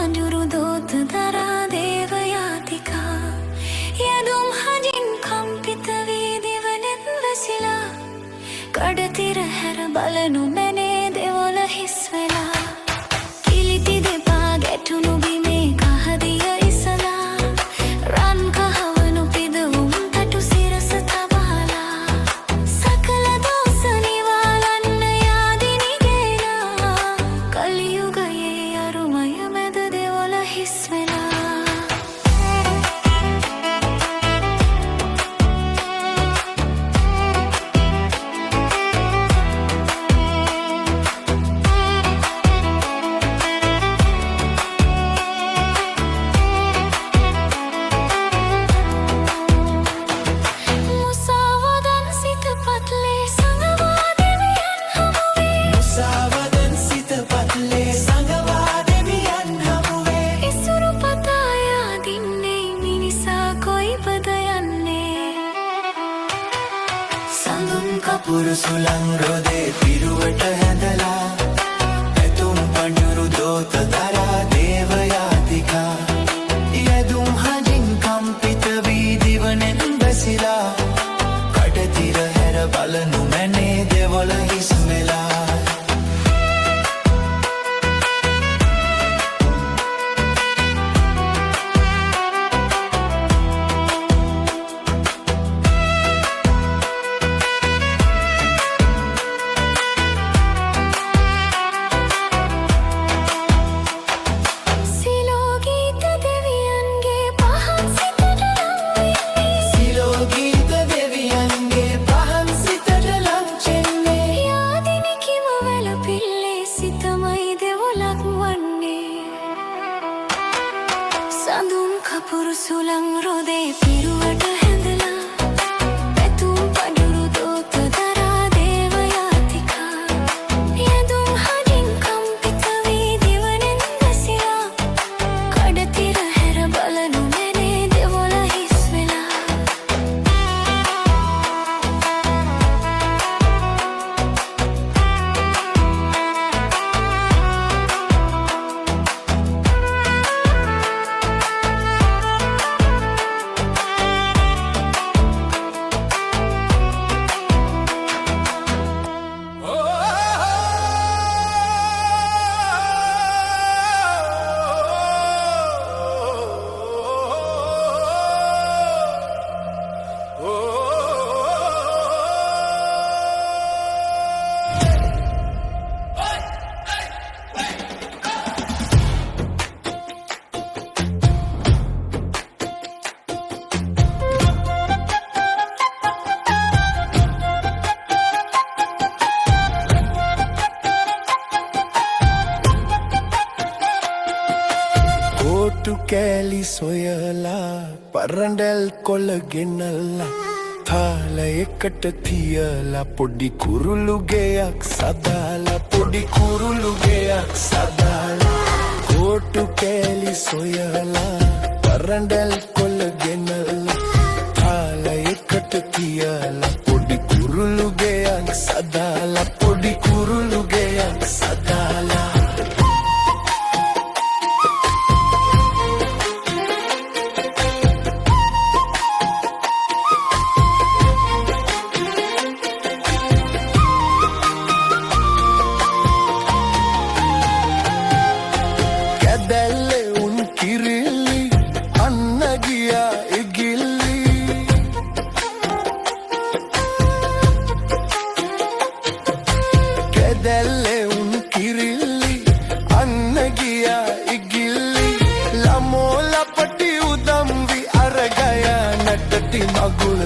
පඳුරු දෝත දරා දේවයාතිකා යදුම් හදින් කම්පිත වී දිවනෙත් වැසිලා කඩතිර හැර බලනු මැනේ දෙවොල හිස් වෙලා කිලිටි දෙපා ගැටුණු බිමේ කහදිය ඉසලා රන් කහවනු පිදවුම් තටු සිරස තබාලා සකල දෝස නිවාලන්න යාදිනි ගේලා කලියුගයේ අරුමය මැද දෙවොල හිස් වෙලා කපුරු සුළං රොදේ පිරුවට හැඳලා ඇතුම් පඳුරු දෝත දරා දේවයාතිකා යදුම් හදින් කම්පිත වී දිවනෙත් වැසිලා කඩතිර හැර බලනු මැනේ දෙවොල හිස් වෙලා සඳුන් කපුරු සුළං රොදේ පිරුවට හැඳලා පැතුම් පඳුරු දෝත දරා දේවයාතිකා යදුම් හදින් කම්පිත වී දිවනෙත් වැසිලා කඩතිර හැර බලනු මැනේ දෙවොල හිස් වෙලා කොටු කෑලි සොයලා පරණ්ඩල් කොළ ගෙනල්ලා තාල එකට තියලා පොඩි කුරුළු ගෙයක් සදාලා පොඩි කුරුළු ගෙයක් සදාලා කොටු කෑලි සොයලා පරණ්ඩල් කොළ ගෙනල්ලා තාල එකට තියලා පොඩි කුරුළු ගෙයක් සදාලා පොඩි කුරුළු ගෙයක් සදාලා දැල්ලේ උන් කිරිල්ලි අන්න ගියා ඉගිල්ලි කැදැල්ලේ උන් කිරිල්ලි අන්න ගියා ඉගිල්ලි ළමෝ ලපටි උදම්වි අරගයා නටති මගුල්